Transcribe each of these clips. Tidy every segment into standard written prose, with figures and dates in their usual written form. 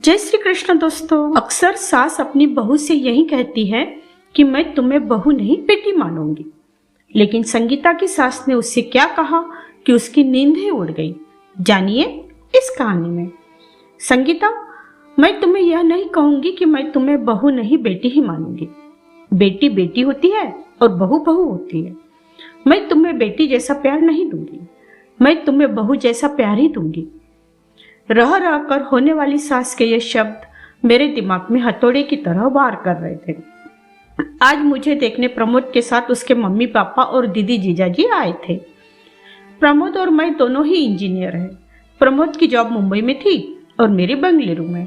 जय श्री कृष्ण दोस्तों। अक्सर सास अपनी बहू से यही कहती है कि मैं तुम्हें बहू नहीं बेटी मानूंगी, लेकिन संगीता की सास ने उससे क्या कहा कि उसकी नींद ही उड़ गई। जानिए इस कहानी में। संगीता, मैं तुम्हें यह नहीं कहूंगी कि मैं तुम्हें बहू नहीं बेटी ही मानूंगी। बेटी बेटी होती है और बहू बहू होती है। मैं तुम्हें बेटी जैसा प्यार नहीं दूंगी, मैं तुम्हें बहू जैसा प्यार ही दूंगी। रह रह कर होने वाली सास के ये शब्द मेरे दिमाग में हथौड़े की तरह वार कर रहे थे। आज मुझे देखने प्रमोद के साथ उसके मम्मी पापा और दीदी जीजाजी आए थे। प्रमोद और मैं दोनों ही इंजीनियर हैं। प्रमोद की जॉब मुंबई में थी और मेरी बेंगलुरु में।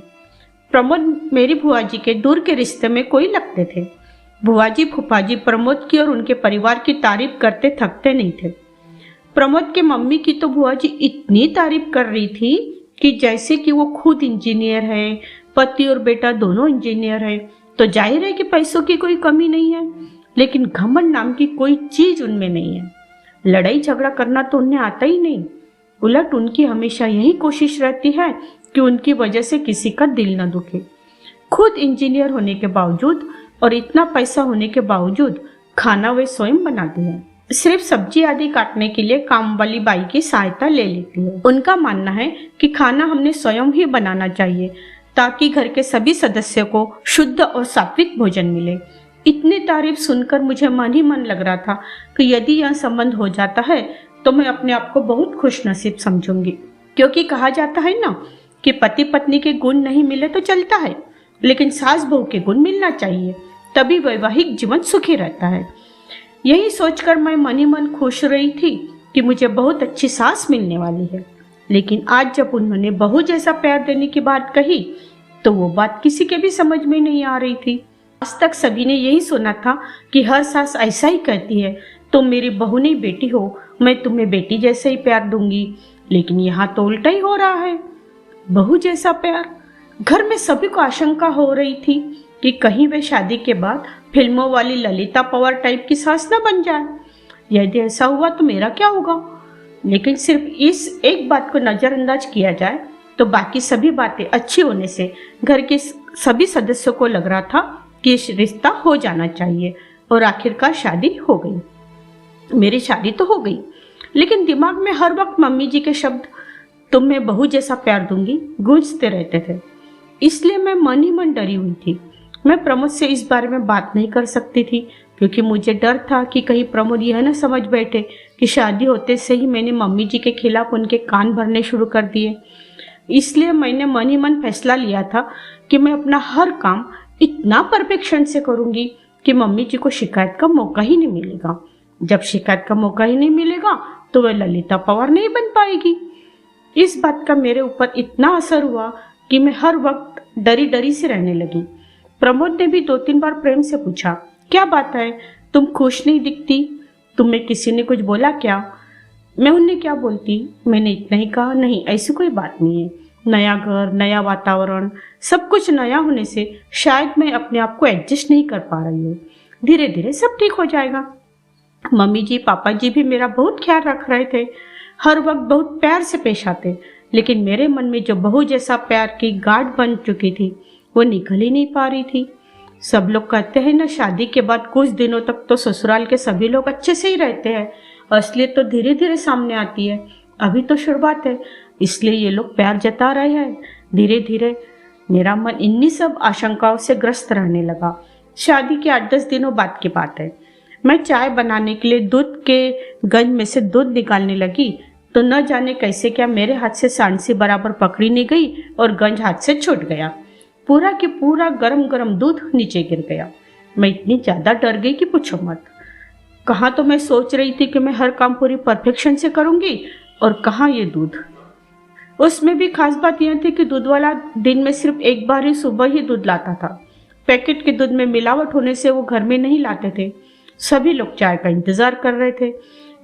प्रमोद मेरी बुआ जी के दूर के रिश्ते में कोई लगते थे। बुआ जी फूफा जी प्रमोद की और उनके परिवार की तारीफ करते थकते नहीं थे। प्रमोद के मम्मी की तो बुआ जी इतनी तारीफ कर रही थी कि जैसे कि वो खुद इंजीनियर है, पति और बेटा दोनों इंजीनियर है, तो जाहिर है कि पैसों की कोई कमी नहीं है। लेकिन घमंड नाम की कोई चीज उनमें नहीं है। लड़ाई झगड़ा करना तो उन्हें आता ही नहीं। उलट उनकी हमेशा यही कोशिश रहती है कि उनकी वजह से किसी का दिल न दुखे। खुद इंजीनियर होने के बावजूद और इतना पैसा होने के बावजूद खाना वे स्वयं बनाते हैं। सिर्फ सब्जी आदि काटने के लिए काम वाली बाई की सहायता ले लेती है। उनका मानना है कि खाना हमने स्वयं ही बनाना चाहिए ताकि घर के सभी सदस्यों को शुद्ध और सात्विक भोजन मिले। इतनी तारीफ सुनकर मुझे मन ही मन लग रहा था कि यदि यह संबंध हो जाता है तो मैं अपने आप को बहुत खुश नसीब समझूंगी। क्योंकि कहा जाता है ना कि पति पत्नी के गुण नहीं मिले तो चलता है, लेकिन सास बहू के गुण मिलना चाहिए, तभी वैवाहिक जीवन सुखी रहता है। यही सोचकर मैं मन ही मन खुश रही थी कि मुझे बहुत अच्छी सास मिलने वाली है। लेकिन आज जब उन्होंने बहू जैसा प्यार देने की बात कही तो वो बात किसी के भी समझ में नहीं आ रही थी। आज तक सभी ने यही सुना था कि हर सास ऐसा ही कहती है, तुम मेरी बहू नहीं बेटी हो, मैं तुम्हें बेटी जैसे ही प्यार दूंगी। लेकिन यहाँ तो उल्टा ही हो रहा है, बहू जैसा प्यार। घर में सभी को आशंका हो रही थी कि कहीं वे शादी के बाद फिल्मों वाली ललिता पवार टाइप की सास न बन जाए। यदि ऐसा हुआ तो मेरा क्या होगा। लेकिन सिर्फ इस एक बात को नजरअंदाज किया जाए तो बाकी सभी बातें अच्छी होने से घर के सभी सदस्यों को लग रहा था कि इस रिश्ता हो जाना चाहिए। और आखिरकार शादी हो गई। मेरी शादी तो हो गई, लेकिन दिमाग में हर वक्त मम्मी जी के शब्द तुम मैं बहू जैसा प्यार दूंगी गूंजते रहते थे। इसलिए मैं मन ही मन डरी हुई थी। मैं प्रमोद से इस बारे में बात नहीं कर सकती थी क्योंकि मुझे डर था कि कहीं प्रमोद यह न समझ बैठे कि शादी होते से ही मैंने मम्मी जी के खिलाफ उनके कान भरने शुरू कर दिए। इसलिए मैंने मन ही मन फैसला लिया था कि मैं अपना हर काम इतना परफेक्शन से करूंगी कि मम्मी जी को शिकायत का मौका ही नहीं मिलेगा। जब शिकायत का मौका ही नहीं मिलेगा तो वह ललिता पवार नहीं बन पाएगी। इस बात का मेरे ऊपर इतना असर हुआ कि मैं हर वक्त डरी डरी से रहने लगी। प्रमोद ने भी 2-3 बार प्रेम से पूछा, क्या बात है, तुम खुश नहीं दिखती, तुम्हें किसी ने कुछ बोला क्या? मैं उन्हें क्या बोलती, मैंने इतना ही कहा, नहीं ऐसी कोई बात नहीं है। नया घर, नया वातावरण, सब कुछ नया होने से शायद मैं अपने आप को एडजस्ट नहीं कर पा रही हूँ। धीरे धीरे सब ठीक हो जाएगा। मम्मी जी पापा जी भी मेरा बहुत ख्याल रख रहे थे, हर वक्त बहुत प्यार से पेश आते। लेकिन मेरे मन में जो बहू जैसा प्यार की गांठ बन चुकी थी वो निकल ही नहीं पा रही थी। सब लोग कहते हैं ना, शादी के बाद कुछ दिनों तक तो ससुराल के सभी लोग अच्छे से ही रहते हैं, असलियत तो धीरे धीरे सामने आती है। अभी तो शुरुआत है, इसलिए ये लोग प्यार जता रहे हैं। धीरे धीरे मेरा मन इन्हीं सब आशंकाओं से ग्रस्त रहने लगा। शादी के 8-10 दिनों बाद की बात है। मैं चाय बनाने के लिए दूध के गंज में से दूध निकालने लगी तो न जाने कैसे क्या मेरे हाथ से सांडसी बराबर पकड़ी नहीं गई और गंज हाथ से छूट गया। पूरा के पूरा गरम गरम दूध नीचे गिर गया। मैं इतनी ज्यादा डर गई कि पूछो मत। कहाँ तो मैं सोच रही थी कि मैं हर काम पूरी परफेक्शन से करूंगी और कहाँ ये दूध। उसमें भी खास बात यह थी कि दूध वाला दिन में सिर्फ एक बार ही सुबह ही दूध लाता था। पैकेट के दूध में मिलावट होने से वो घर में नहीं लाते थे। सभी लोग चाय का इंतजार कर रहे थे।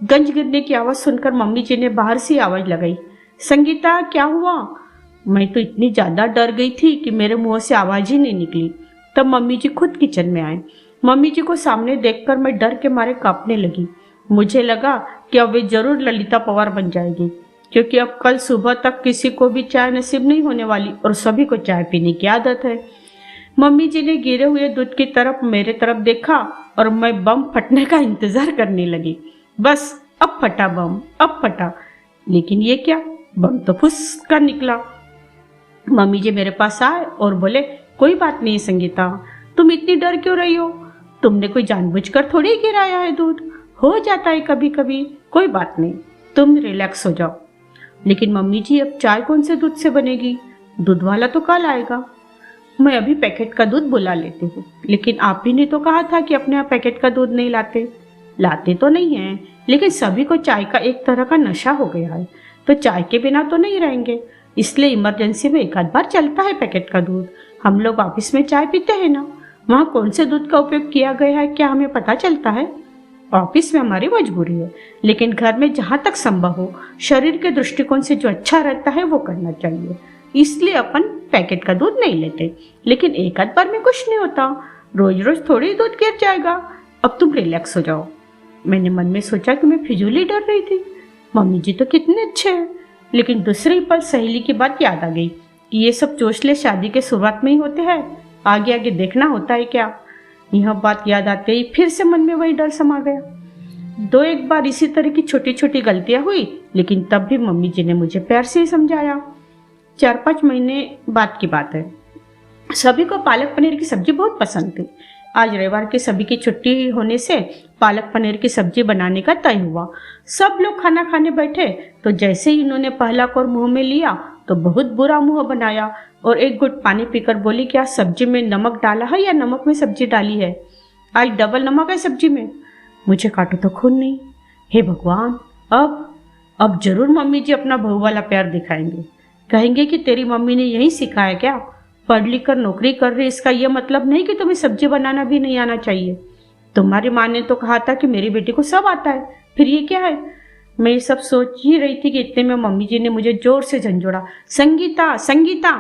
गंज गिरने की आवाज सुनकर मम्मी जी ने बाहर से आवाज लगाई, संगीता क्या हुआ? मैं तो इतनी ज्यादा डर गई थी कि मेरे मुंह से आवाज ही नहीं निकली। तब मम्मी जी खुद किचन में आए। मम्मी जी को सामने देखकर मैं डर के मारे कांपने लगी। मुझे लगा कि अब वे जरूर ललिता पवार बन जाएगी। क्योंकि अब कल सुबह तक किसी को भी चाय नसीब नहीं होने वाली और सभी को चाय पीने की आदत है। मम्मी जी ने गिरे हुए दूध की तरफ मेरे तरफ देखा और मैं बम फटने का इंतजार करने लगी। बस अब फटा बम, अब फटा। लेकिन ये क्या, बम तो फुस कर निकला। मम्मी जी मेरे पास आए और बोले, कोई बात नहीं संगीता, तुम इतनी डर क्यों रही हो? तुमने कोई जानबूझकर थोड़ी गिराया है दूध, हो जाता है कभी कभी, कोई बात नहीं, तुम रिलैक्स हो जाओ। लेकिन मम्मी जी अब चाय कौन से दूध से बनेगी? दूध वाला तो कल आएगा। मैं अभी पैकेट का दूध बुला लेती हूँ। लेकिन आप ही ने तो कहा था कि अपने यहाँ पैकेट का दूध नहीं लाते। लाते तो नहीं है, लेकिन सभी को चाय का एक तरह का नशा हो गया है, तो चाय के बिना तो नहीं रहेंगे, इसलिए इमरजेंसी में एक आध बार चलता है पैकेट का दूध। हम लोग ऑफिस में चाय पीते हैं ना, वहाँ कौन से दूध का उपयोग किया गया है क्या हमें पता चलता है? ऑफिस में हमारी मजबूरी है, लेकिन घर में जहाँ तक संभव हो शरीर के दृष्टिकोण से जो अच्छा रहता है वो करना चाहिए, इसलिए अपन पैकेट का दूध नहीं लेते। लेकिन एक आध बार में कुछ नहीं होता, रोज रोज थोड़ी दूध गिर जाएगा। अब तुम रिलैक्स हो जाओ। मैंने मन में सोचा कि मैं फिजूली डर रही थी, मम्मी जी तो कितने अच्छे हैं। लेकिन दूसरे पल सहेली की बात याद आ गई कि ये सब चोचले शादी के शुरुआत में ही होते हैं, आगे आगे देखना होता है क्या। यह बात याद आते ही फिर से मन में वही डर समा गया। दो एक बार इसी तरह की छोटी छोटी गलतियां हुई, लेकिन तब भी मम्मी जी ने मुझे प्यार से ही समझाया। 4-5 महीने बाद की बात है। सभी को पालक पनीर की सब्जी बहुत पसंद थी। आज रविवार की सभी की छुट्टी होने से पालक पनीर की सब्जी बनाने का तय हुआ। सब लोग खाना खाने बैठे तो जैसे ही इन्होंने पहला कौर मुंह में लिया तो बहुत बुरा मुंह बनाया और एक घुट पानी पीकर बोली, क्या सब्जी में नमक डाला है या नमक में सब्जी डाली है? आज डबल नमक है सब्जी में। मुझे काटो तो खून नहीं। हे भगवान, अब जरूर मम्मी जी अपना बहू वाला प्यार दिखाएंगे। कहेंगे कि तेरी मम्मी ने यही सिखाया क्या? पढ़ लिख कर नौकरी कर रही, इसका यह मतलब नहीं कि तुम्हें सब्जी बनाना भी नहीं आना चाहिए। तुम्हारी माँ ने तो कहा था कि मेरी बेटी को सब आता है, फिर ये क्या है? मैं ये सब सोच ही रही थी कि इतने में मम्मी जी ने मुझे जोर से झंझोड़ा, संगीता संगीता।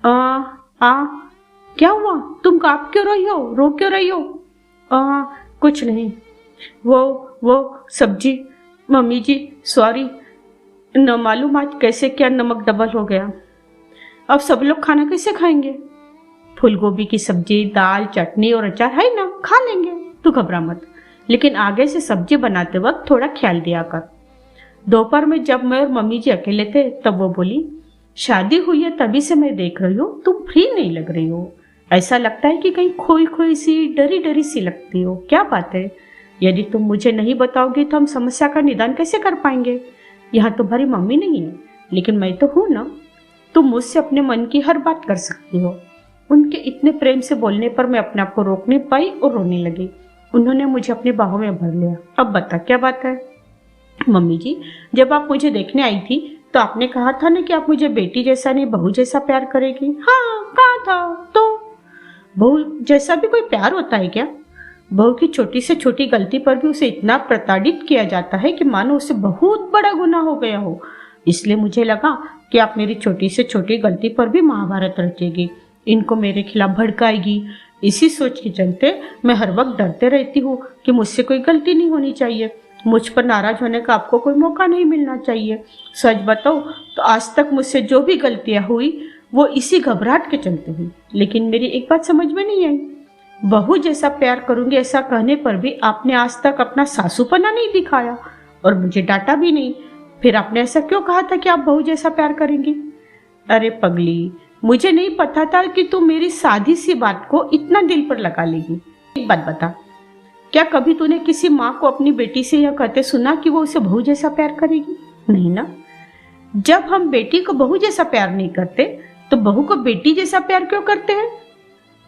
क्या हुआ? तुम काँप क्यों रही हो, रो क्यों रही हो? कुछ नहीं, वो सब्जी, मम्मी जी सॉरी, न मालूम आज कैसे क्या नमक डबल हो गया। अब सब लोग खाना कैसे खाएंगे? फूल गोभी की सब्जी, दाल, चटनी और अचार है ना, खा लेंगे, तू घबरा मत। लेकिन आगे से सब्जी बनाते वक्त थोड़ा ख्याल दिया कर। दोपहर में जब मैं और मम्मी जी अकेले थे तब वो बोली, शादी हुई है तभी से मैं देख रही हूँ, तुम फ्री नहीं लग रही हो। ऐसा लगता है कि कहीं खोई खोई सी, डरी डरी सी लगती हो। क्या बात है? यदि तुम मुझे नहीं बताओगी तो हम समस्या का निदान कैसे कर पाएंगे? यहाँ तुम्हारी मम्मी नहीं है, लेकिन मैं तो हूँ ना। तुम मुझसे अपने मन की हर बात कर सकती हो। उनके इतने प्रेम से बोलने पर मैं अपने आप को रोक नहीं पाई और रोने लगी। उन्होंने मुझे अपनी बाहों में भर लिया। अब बता क्या बात है? मम्मी जी, जब आप मुझे देखने आई थी तो आपने कहा था ना कि आप मुझे बेटी जैसा नहीं बहू जैसा प्यार करेगी। हाँ कहा था, तो बहू जैसा भी कोई प्यार होता है क्या? बहू की छोटी से छोटी गलती पर भी उसे इतना प्रताड़ित किया जाता है कि मानो उसे बहुत बड़ा गुनाह हो गया हो। इसलिए मुझे लगा कि आप मेरी छोटी से छोटी गलती पर भी महाभारत रचेगी, इनको मेरे खिलाफ भड़काएगी। इसी सोच के चलते मैं हर वक्त डरते रहती हूँ कि मुझसे कोई गलती नहीं होनी चाहिए, मुझ पर नाराज होने का आपको कोई मौका नहीं मिलना चाहिए। सच बताओ तो आज तक मुझसे जो भी गलतियाँ हुई वो इसी घबराहट के चलते हुई। लेकिन मेरी एक बात समझ में नहीं आई, बहू जैसा प्यार करूंगी ऐसा कहने पर भी आपने आज तक अपना सासूपना नहीं दिखाया और मुझे डांटा भी नहीं। फिर आपने ऐसा क्यों कहा था कि आप बहू जैसा प्यार करेंगी? अरे पगली, मुझे नहीं पता था कि तू मेरी सादी सी बात को इतना दिल पर लगा लेगी। एक बात बता, क्या कभी तूने किसी माँ को अपनी बेटी से यह कहते सुना कि वो उसे बहू जैसा प्यार करेगी? नहीं ना। जब हम बेटी को बहू जैसा प्यार नहीं करते तो बहू को बेटी जैसा प्यार क्यों करते हैं?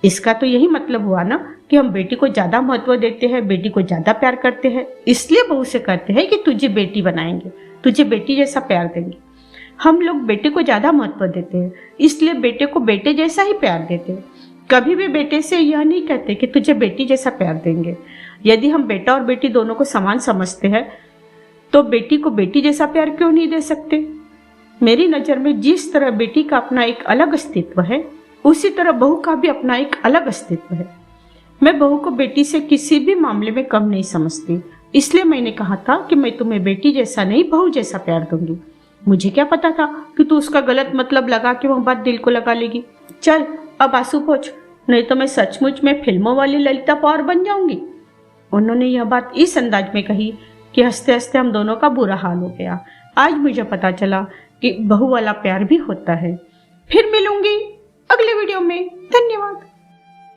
इसका तो यही मतलब हुआ ना कि हम बेटी को ज्यादा महत्व देते हैं, बेटी को ज्यादा प्यार करते हैं, इसलिए बहू से कहते हैं कि तुझे बेटी बनाएंगे, तुझे बेटी जैसा प्यार देंगे। हम लोग बेटे को ज्यादा महत्व देते हैं, इसलिए बेटे को बेटे जैसा ही प्यार देते हैं। कभी भी बेटे से यह नहीं कहते कि तुझे बेटी जैसा प्यार देंगे। यदि हम बेटा और बेटी दोनों को समान समझते हैं तो बेटी को बेटी जैसा प्यार क्यों नहीं दे सकते? मेरी नज़र में जिस तरह बेटी का अपना एक अलग अस्तित्व है, उसी तरह बहू का भी अपना एक अलग अस्तित्व है। मैं बहू को बेटी से किसी भी मामले में कम नहीं समझती, इसलिए मैंने कहा था कि मैं तुम्हें बेटी जैसा नहीं बहू जैसा प्यार दूंगी। मुझे क्या पता था कि तू उसका गलत मतलब लगा के वह बात दिल को लगा लेगी। चल अब आंसू पोंछ, नहीं तो मैं सचमुच में फिल्मों वाली ललिता पवार बन जाऊंगी। उन्होंने यह बात इस अंदाज में कही कि हंसते हंसते हम दोनों का बुरा हाल हो गया। आज मुझे पता चला कि बहू वाला प्यार भी होता है। फिर मिलूंगी अगले वीडियो में। धन्यवाद।